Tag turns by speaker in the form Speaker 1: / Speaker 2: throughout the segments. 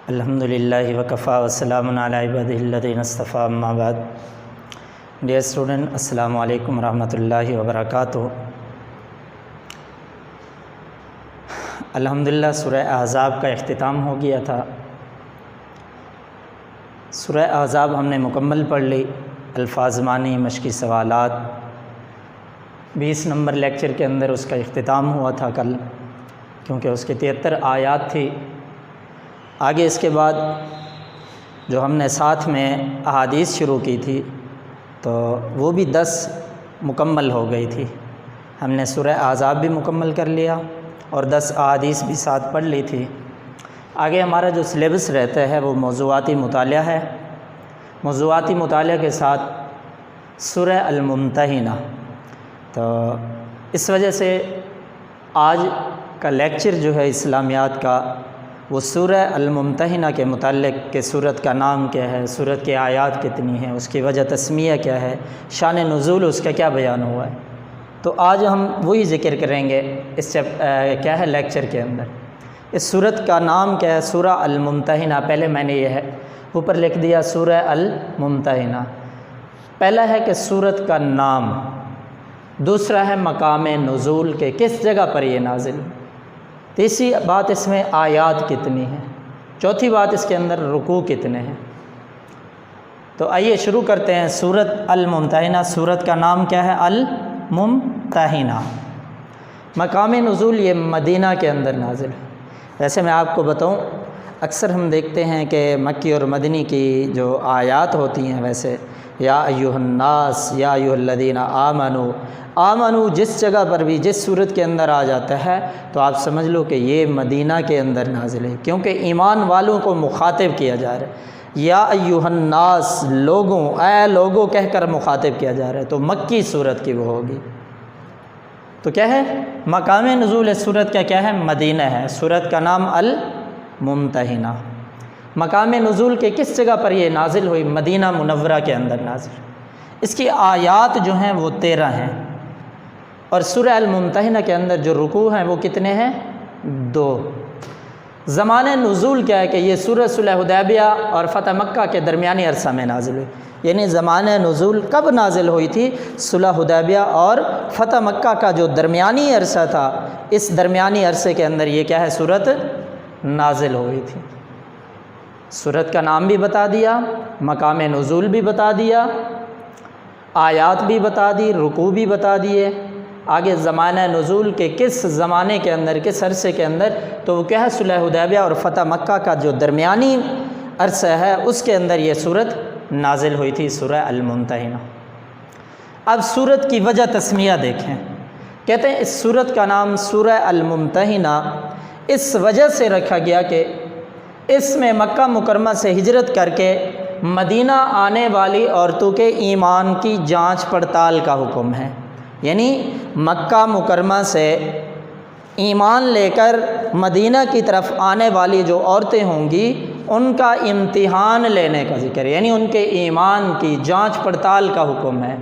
Speaker 1: الحمدللہ وکفیٰ وسلام علی عبادہ الذین اصطفیٰ اما بعد. ڈیئر اسٹوڈنٹ، السلام علیکم ورحمۃ اللہ وبرکاتہ. الحمدللہ سورہ احزاب کا اختتام ہو گیا تھا. سورہ احزاب ہم نے مکمل پڑھ لی. الفاظ معنی، مشقی سوالات. 20 نمبر لیکچر کے اندر اس کا اختتام ہوا تھا کل، کیونکہ اس کی 73 آیات تھی. آگے اس کے بعد جو ہم نے ساتھ میں احادیث شروع کی تھی تو وہ بھی 10 مکمل ہو گئی تھی. ہم نے سورہ احزاب بھی مکمل کر لیا اور 10 احادیث بھی ساتھ پڑھ لی تھی. آگے ہمارا جو سلیبس رہتا ہے وہ موضوعاتی مطالعہ ہے. موضوعاتی مطالعہ کے ساتھ سورہ الممتحنہ. تو اس وجہ سے آج کا لیکچر جو ہے اسلامیات کا وہ سورہ الممتحنہ کے متعلق کہ سورت کا نام کیا ہے، سورت کی آیات کتنی ہیں، اس کی وجہ تسمیہ کیا ہے، شان نزول اس کا کیا بیان ہوا ہے. تو آج ہم وہی ذکر کریں گے اس کیا ہے لیکچر کے اندر. اس سورت کا نام کیا ہے؟ سورہ الممتحنہ. پہلے میں نے یہ ہے اوپر لکھ دیا سورہ الممتحنہ. پہلا ہے کہ سورت کا نام، دوسرا ہے مقام نزول کے کس جگہ پر یہ نازل. تیسری بات اس میں آیات کتنی ہیں. چوتھی بات اس کے اندر رکوع کتنے ہیں. تو آئیے شروع کرتے ہیں. سورت الممتحنہ. سورت کا نام کیا ہے؟ الممتحنہ. مقام نزول یہ مدینہ کے اندر نازل ہے. ویسے میں آپ کو بتاؤں، اکثر ہم دیکھتے ہیں کہ مکی اور مدنی کی جو آیات ہوتی ہیں، ویسے یا ایھا الناس، یا ایھا الذین آمنوا، آمنو جس جگہ پر بھی جس صورت کے اندر آ جاتا ہے تو آپ سمجھ لو کہ یہ مدینہ کے اندر نازل ہے، کیونکہ ایمان والوں کو مخاطب کیا جا رہا ہے. یا ایھا الناس، لوگوں، اے لوگوں کہہ کر مخاطب کیا جا رہا ہے. تو مکی صورت کی وہ ہوگی. تو کیا ہے مقام نزول اس صورت کا؟ کیا ہے؟ مدینہ ہے. صورت کا نام الممتحنہ. مقام نزول کے کس جگہ پر یہ نازل ہوئی؟ مدینہ منورہ کے اندر نازل. اس کی آیات جو ہیں وہ 13 ہیں. اور سورہ الممتحنہ کے اندر جو رکوع ہیں وہ کتنے ہیں؟ 2. زمان نزول کیا ہے کہ یہ سورہ صلح حدیبیہ اور فتح مکہ کے درمیانی عرصہ میں نازل ہوئی. یعنی زمان نزول کب نازل ہوئی تھی؟ صلح حدیبیہ اور فتح مکہ کا جو درمیانی عرصہ تھا، اس درمیانی عرصے کے اندر یہ کیا ہے سورت نازل ہوئی تھی. سورت کا نام بھی بتا دیا، مقام نزول بھی بتا دیا، آیات بھی بتا دی، رکوع بھی بتا دیے. آگے زمانہ نزول کے کس زمانے کے اندر، کس عرصے کے اندر، تو وہ کیا ہے صلح حدیبیہ اور فتح مکہ کا جو درمیانی عرصہ ہے اس کے اندر یہ سورت نازل ہوئی تھی، سورہ الممتحنہ. اب سورت کی وجہ تسمیہ دیکھیں. کہتے ہیں اس سورت کا نام سورہ الممتحنہ اس وجہ سے رکھا گیا کہ اس میں مکہ مکرمہ سے ہجرت کر کے مدینہ آنے والی عورتوں کے ایمان کی جانچ پڑتال کا حکم ہے. یعنی مکہ مکرمہ سے ایمان لے کر مدینہ کی طرف آنے والی جو عورتیں ہوں گی ان کا امتحان لینے کا ذکر ہے، یعنی ان کے ایمان کی جانچ پڑتال کا حکم ہے.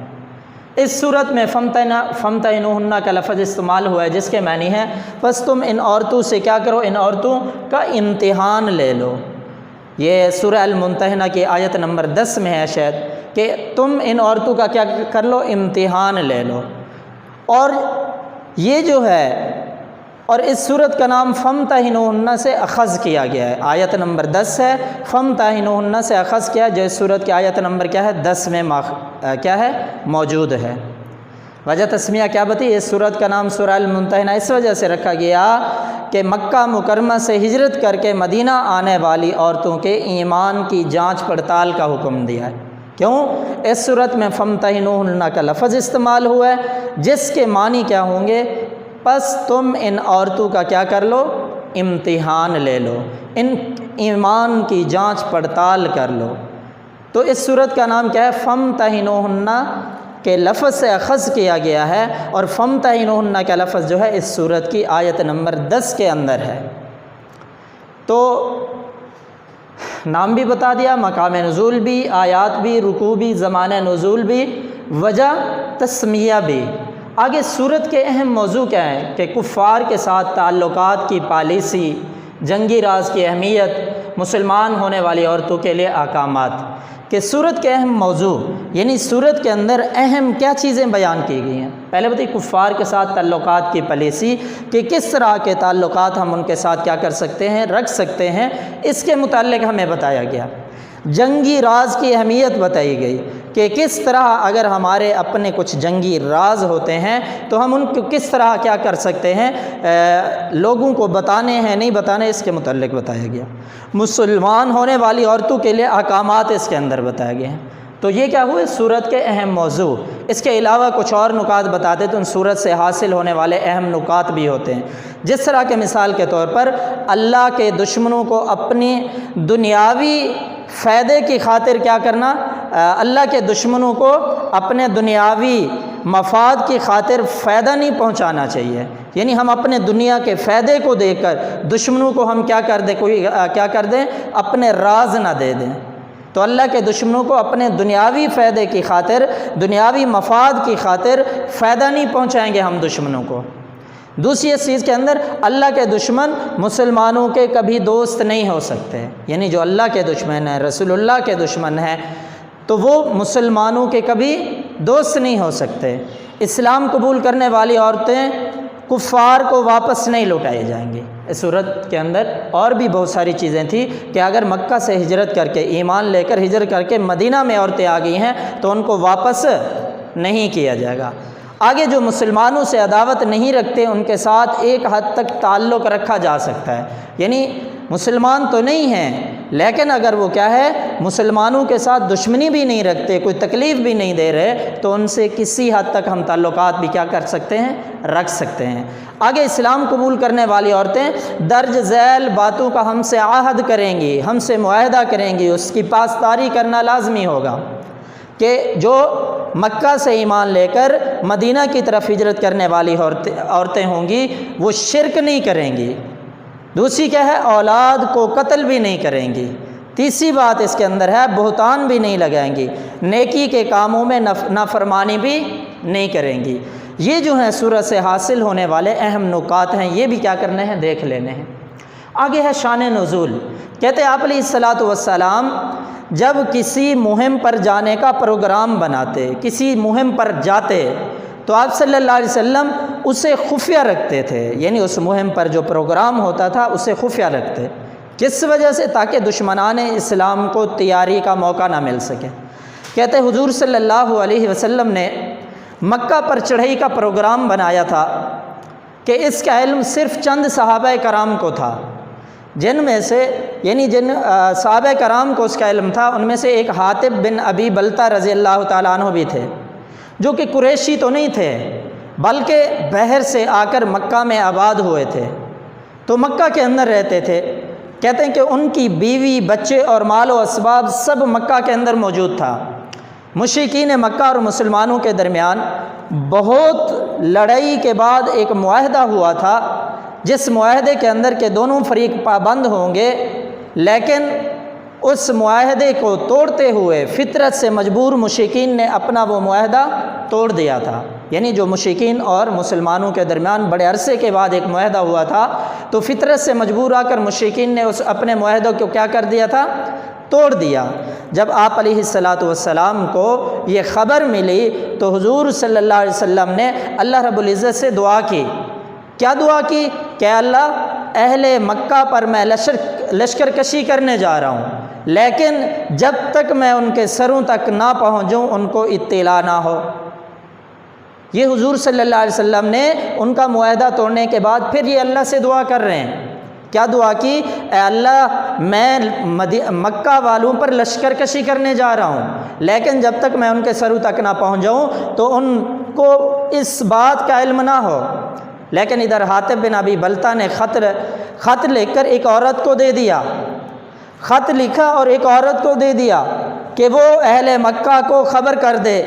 Speaker 1: اس صورت میں فامتحنوہن کا لفظ استعمال ہوا ہے جس کے معنی ہے بس تم ان عورتوں سے کیا کرو؟ ان عورتوں کا امتحان لے لو. یہ سورہ الممتحنہ کی آیت نمبر 10 میں ہے شاید کہ تم ان عورتوں کا کیا کر لو؟ امتحان لے لو. اور یہ جو ہے، اور اس صورت کا نام فامتحنوہن سے اخذ کیا گیا ہے. آیت نمبر 10 ہے، فامتحنوہن سے اخذ کیا، جو اس صورت کی آیت نمبر کیا ہے؟ 10 میں کیا ہے موجود ہے. وجہ تسمیہ کیا بتی؟ اس صورت کا نام سورہ الممتحنہ اس وجہ سے رکھا گیا کہ مکہ مکرمہ سے ہجرت کر کے مدینہ آنے والی عورتوں کے ایمان کی جانچ پڑتال کا حکم دیا ہے. کیوں؟ اس صورت میں فامتحنوہن کا لفظ استعمال ہوا ہے جس کے معنی کیا ہوں گے؟ پس تم ان عورتوں کا کیا کر لو؟ امتحان لے لو، ان ایمان کی جانچ پڑتال کر لو. تو اس صورت کا نام کیا ہے؟ فامتحنوہن کے لفظ سے اخذ کیا گیا ہے، اور فامتحنوہن کا لفظ جو ہے اس صورت کی آیت نمبر 10 کے اندر ہے. تو نام بھی بتا دیا، مقام نزول بھی، آیات بھی، رکوع بھی، زمانہ نزول بھی، وجہ تسمیہ بھی. آگے سورت کے اہم موضوع کیا ہیں کہ کفار کے ساتھ تعلقات کی پالیسی، جنگی راز کی اہمیت، مسلمان ہونے والی عورتوں کے لیے احکامات کہ سورت کے اہم موضوع یعنی سورت کے اندر اہم کیا چیزیں بیان کی گئی ہیں۔ پہلے بتائیے کفار کے ساتھ تعلقات کی پالیسی کہ کس طرح کے تعلقات ہم ان کے ساتھ کیا کر سکتے ہیں، رکھ سکتے ہیں، اس کے متعلق ہمیں بتایا گیا۔ جنگی راز کی اہمیت بتائی گئی کہ کس طرح اگر ہمارے اپنے کچھ جنگی راز ہوتے ہیں تو ہم ان کو کس طرح کیا کر سکتے ہیں، لوگوں کو بتانے ہیں نہیں بتانے، اس کے متعلق بتایا گیا۔ مسلمان ہونے والی عورتوں کے لیے احکامات اس کے اندر بتائے گئے ہیں۔ تو یہ کیا ہوئے سورت کے اہم موضوع۔ اس کے علاوہ کچھ اور نکات بتاتے تو ان سورت سے حاصل ہونے والے اہم نکات بھی ہوتے ہیں، جس طرح کے مثال کے طور پر اللہ کے دشمنوں کو اپنی دنیاوی فائدے کی خاطر کیا کرنا، اللہ کے دشمنوں کو اپنے دنیاوی مفاد کی خاطر فائدہ نہیں پہنچانا چاہیے، یعنی ہم اپنے دنیا کے فائدے کو دیکھ کر دشمنوں کو ہم کیا کر دیں اپنے راز نہ دے دیں۔ تو اللہ کے دشمنوں کو اپنے دنیاوی فائدے کی خاطر، دنیاوی مفاد کی خاطر فائدہ نہیں پہنچائیں گے ہم دشمنوں کو۔ دوسری اس چیز کے اندر اللہ کے دشمن مسلمانوں کے کبھی دوست نہیں ہو سکتے، یعنی جو اللہ کے دشمن ہیں، رسول اللہ کے دشمن ہیں، تو وہ مسلمانوں کے کبھی دوست نہیں ہو سکتے۔ اسلام قبول کرنے والی عورتیں کفار کو واپس نہیں لوٹائے جائیں گے۔ اس صورت کے اندر اور بھی بہت ساری چیزیں تھیں کہ اگر مکہ سے ہجرت کر کے ایمان لے کر ہجرت کر کے مدینہ میں عورتیں آ گئی ہیں تو ان کو واپس نہیں کیا جائے گا۔ آگے جو مسلمانوں سے عداوت نہیں رکھتے ان کے ساتھ ایک حد تک تعلق رکھا جا سکتا ہے، یعنی مسلمان تو نہیں ہیں لیکن اگر وہ کیا ہے مسلمانوں کے ساتھ دشمنی بھی نہیں رکھتے، کوئی تکلیف بھی نہیں دے رہے، تو ان سے کسی حد تک ہم تعلقات بھی کیا کر سکتے ہیں، رکھ سکتے ہیں۔ آگے اسلام قبول کرنے والی عورتیں درج ذیل باتوں کا ہم سے عہد کریں گی، ہم سے معاہدہ کریں گی، اس کی پاسداری کرنا لازمی ہوگا کہ جو مکہ سے ایمان لے کر مدینہ کی طرف ہجرت کرنے والی عورتیں ہوں گی وہ شرک نہیں کریں گی۔ دوسری کیا ہے، اولاد کو قتل بھی نہیں کریں گی۔ تیسری بات اس کے اندر ہے بہتان بھی نہیں لگائیں گی، نیکی کے کاموں میں نافرمانی بھی نہیں کریں گی۔ یہ جو ہیں سورت سے حاصل ہونے والے اہم نکات ہیں، یہ بھی کیا کرنے ہیں، دیکھ لینے ہیں۔ آگے ہے شان نزول۔ کہتے ہیں آپ علیہ الصلاۃ والسلام جب کسی مہم پر جانے کا پروگرام بناتے، کسی مہم پر جاتے تو آپ صلی اللہ علیہ وسلم اسے خفیہ رکھتے تھے، یعنی اس مہم پر جو پروگرام ہوتا تھا اسے خفیہ رکھتے۔ کس وجہ سے؟ تاکہ دشمنان اسلام کو تیاری کا موقع نہ مل سکے۔ کہتے ہیں حضور صلی اللہ علیہ وسلم نے مکہ پر چڑھائی کا پروگرام بنایا تھا کہ اس کا علم صرف چند صحابہ کرام کو تھا، جن میں سے یعنی جن صحابہ کرام کو اس کا علم تھا ان میں سے ایک حاطب بن ابی بلتہ رضی اللہ تعالیٰ عنہ بھی تھے، جو کہ قریشی تو نہیں تھے بلکہ بحر سے آ کر مکہ میں آباد ہوئے تھے، تو مکہ کے اندر رہتے تھے۔ کہتے ہیں کہ ان کی بیوی، بچے اور مال و اسباب سب مکہ کے اندر موجود تھا۔ مشرکین مکہ اور مسلمانوں کے درمیان بہت لڑائی کے بعد ایک معاہدہ ہوا تھا، جس معاہدے کے اندر کے دونوں فریق پابند ہوں گے، لیکن اس معاہدے کو توڑتے ہوئے فطرت سے مجبور مشرکین نے اپنا وہ معاہدہ توڑ دیا تھا۔ یعنی جو مشرکین اور مسلمانوں کے درمیان بڑے عرصے کے بعد ایک معاہدہ ہوا تھا تو فطرت سے مجبور آ کر مشرکین نے اس اپنے معاہدے کو کیا کر دیا تھا، توڑ دیا۔ جب آپ علیہ الصلاۃ والسلام کو یہ خبر ملی تو حضور صلی اللہ علیہ وسلم نے اللہ رب العزت سے دعا کی۔ کیا دعا کی؟ کہ اللہ اہل مکہ پر میں لشکر کشی کرنے جا رہا ہوں، لیکن جب تک میں ان کے سروں تک نہ پہنچوں ان کو اطلاع نہ ہو۔ یہ حضور صلی اللہ علیہ وسلم نے ان کا معاہدہ توڑنے کے بعد پھر یہ اللہ سے دعا کر رہے ہیں۔ کیا دعا کی؟ اے اللہ میں مکہ والوں پر لشکر کشی کرنے جا رہا ہوں، لیکن جب تک میں ان کے سروں تک نہ پہنچ جاؤں تو ان کو اس بات کا علم نہ ہو۔ لیکن ادھر حاطب بن ابی بلتہ نے خط لکھ کر ایک عورت کو دے دیا، خط لکھا اور ایک عورت کو دے دیا کہ وہ اہل مکہ کو خبر کر دے۔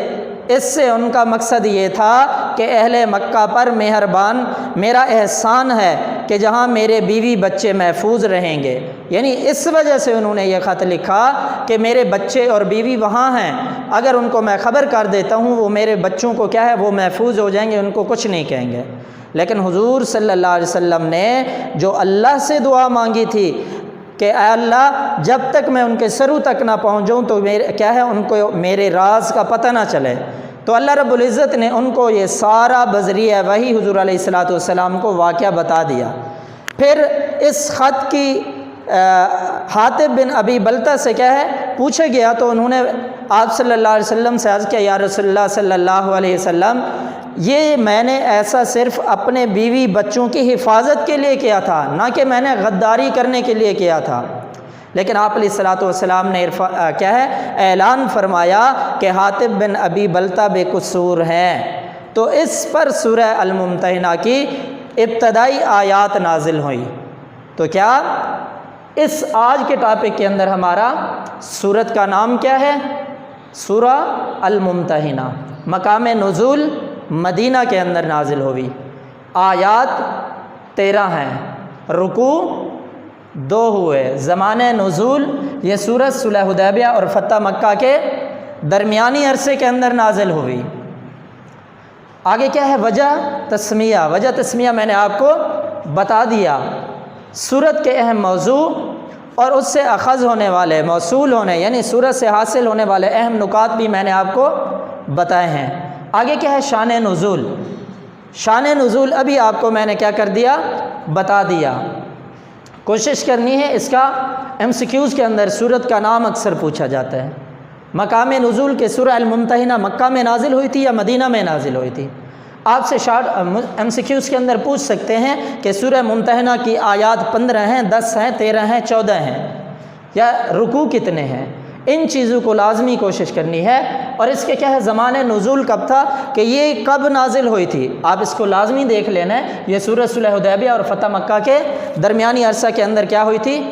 Speaker 1: اس سے ان کا مقصد یہ تھا کہ اہل مکہ پر مہربان میرا احسان ہے کہ جہاں میرے بیوی بچے محفوظ رہیں گے، یعنی اس وجہ سے انہوں نے یہ خط لکھا کہ میرے بچے اور بیوی وہاں ہیں، اگر ان کو میں خبر کر دیتا ہوں وہ میرے بچوں کو کیا ہے، وہ محفوظ ہو جائیں گے، ان کو کچھ نہیں کہیں گے۔ لیکن حضور صلی اللہ علیہ وسلم نے جو اللہ سے دعا مانگی تھی کہ اے اللہ جب تک میں ان کے سرو تک نہ پہنچوں تو کیا ہے ان کو میرے راز کا پتہ نہ چلے۔ تو اللہ رب العزت نے ان کو یہ سارا بذریعہ وحی حضور علیہ الصلاۃ والسلام کو واقعہ بتا دیا۔ پھر اس خط کی حاطب بن ابی بلتہ سے کیا ہے پوچھا گیا، تو انہوں نے آپ صلی اللہ علیہ وسلم سے عرض کیا یا رسول اللہ صلی اللہ علیہ وسلم یہ میں نے ایسا صرف اپنے بیوی بچوں کی حفاظت کے لیے کیا تھا، نہ کہ میں نے غداری کرنے کے لیے کیا تھا۔ لیکن آپ علیہ الصلاۃ والسلام نے کیا ہے اعلان فرمایا کہ حاطب بن ابی بلتہ بے قصور ہیں۔ تو اس پر سورہ الممتحنہ کی ابتدائی آیات نازل ہوئی۔ تو کیا اس آج کے ٹاپک کے اندر ہمارا سورت کا نام کیا ہے؟ سورہ الممتحنہ۔ مقام نزول مدینہ کے اندر نازل ہوئی، آیات 13 ہیں، رکوع 2 ہوئے۔ زمانہ نزول یہ سورت صلح حدیبیہ اور فتح مکہ کے درمیانی عرصے کے اندر نازل ہوئی۔ آگے کیا ہے وجہ تسمیہ۔ وجہ تسمیہ میں نے آپ کو بتا دیا، سورت کے اہم موضوع اور اس سے اخذ ہونے والے موصول ہونے یعنی سورت سے حاصل ہونے والے اہم نکات بھی میں نے آپ کو بتائے ہیں۔ آگے کیا ہے شان نزول۔ شان نزول ابھی آپ کو میں نے کیا کر دیا بتا دیا۔ کوشش کرنی ہے اس کا MCQs کے اندر سورت کا نام اکثر پوچھا جاتا ہے۔ مقام نزول کے سورہ الممتحنہ مکہ میں نازل ہوئی تھی یا مدینہ میں نازل ہوئی تھی؟ آپ سے شارٹ MCQs کے اندر پوچھ سکتے ہیں کہ سورہ ممتحنہ کی آیات 15 ہیں، 10 ہیں، 13 ہیں، 14 ہیں، یا رکوع کتنے ہیں؟ ان چیزوں کو لازمی کوشش کرنی ہے۔ اور اس کے کیا ہے زمانہ نزول کب تھا کہ یہ کب نازل ہوئی تھی، آپ اس کو لازمی دیکھ لینا ہے۔ یہ سورہ صلح حدیبیہ اور فتح مکہ کے درمیانی عرصہ کے اندر کیا ہوئی تھی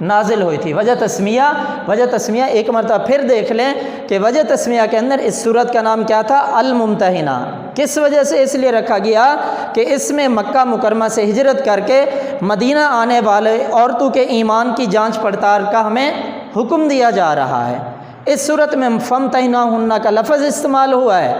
Speaker 1: نازل ہوئی تھی۔ وجہ تسمیہ، وجہ تسمیہ ایک مرتبہ پھر دیکھ لیں کہ وجہ تسمیہ کے اندر اس سورت کا نام کیا تھا الممتحنہ۔ کس وجہ سے اس لیے رکھا گیا کہ اس میں مکہ مکرمہ سے ہجرت کر کے مدینہ آنے والے عورتوں کے ایمان کی جانچ پڑتال کا ہمیں حکم دیا جا رہا ہے۔ اس صورت میں فامتحنوہن کا لفظ استعمال ہوا ہے،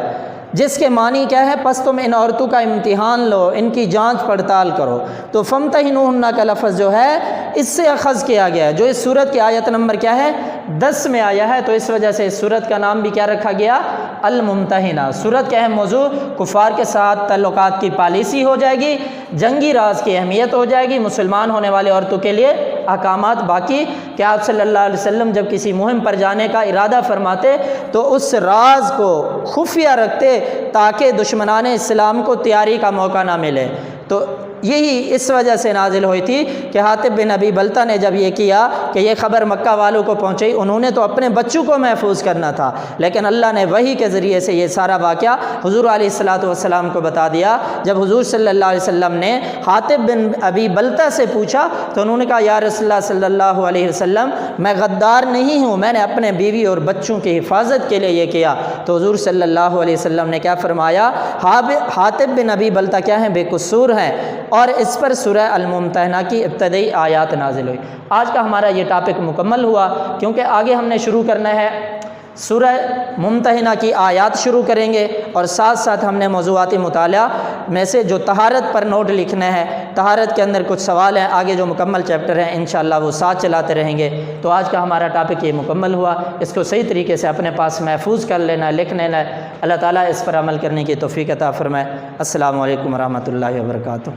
Speaker 1: جس کے معنی کیا ہے پس تم ان عورتوں کا امتحان لو، ان کی جانچ پڑتال کرو۔ تو فامتحنوہن کا لفظ جو ہے اس سے اخذ کیا گیا ہے، جو اس صورت کی آیت نمبر کیا ہے 10 میں آیا ہے۔ تو اس وجہ سے اس صورت کا نام بھی کیا رکھا گیا الممتحنہ۔ صورت کے اہم موضوع کفار کے ساتھ تعلقات کی پالیسی ہو جائے گی، جنگی راز کی اہمیت ہو جائے گی، مسلمان ہونے والے عورتوں کے لیے احکامات باقی کہ آپ صلی اللہ علیہ وسلم جب کسی مہم پر جانے کا ارادہ فرماتے تو اس راز کو خفیہ رکھتے تاکہ دشمنان اسلام کو تیاری کا موقع نہ ملے۔ تو یہی اس وجہ سے نازل ہوئی تھی کہ حاطب بن ابی بلتہ نے جب یہ کیا کہ یہ خبر مکہ والوں کو پہنچی، انہوں نے تو اپنے بچوں کو محفوظ کرنا تھا، لیکن اللہ نے وحی کے ذریعے سے یہ سارا واقعہ حضور علیہ الصلاۃ والسلام کو بتا دیا۔ جب حضور صلی اللہ علیہ وسلم نے حاطب بن ابی بلتہ سے پوچھا تو انہوں نے کہا یا رسول اللہ صلی اللہ علیہ وسلم میں غدار نہیں ہوں، میں نے اپنے بیوی اور بچوں کی حفاظت کے لیے یہ کیا۔ تو حضور صلی اللہ علیہ وسلم نے کیا فرمایا حاطب بن ابی بلتہ کیا ہیں بے قصور ہیں، اور اس پر سورہ الممتحنہ کی ابتدائی آیات نازل ہوئی۔ آج کا ہمارا یہ ٹاپک مکمل ہوا، کیونکہ آگے ہم نے شروع کرنا ہے سورہ ممتحنہ کی آیات شروع کریں گے، اور ساتھ ساتھ ہم نے موضوعاتی مطالعہ میں سے جو طہارت پر نوٹ لکھنا ہے، طہارت کے اندر کچھ سوال ہیں، آگے جو مکمل چیپٹر ہیں انشاءاللہ وہ ساتھ چلاتے رہیں گے۔ تو آج کا ہمارا ٹاپک یہ مکمل ہوا، اس کو صحیح طریقے سے اپنے پاس محفوظ کر لینا ہے، لکھ لینا ہے۔ اللہ تعالیٰ اس پر عمل کرنے کی توفیق عطا فرمائے۔ السلام علیکم ورحمۃ اللہ وبرکاتہ۔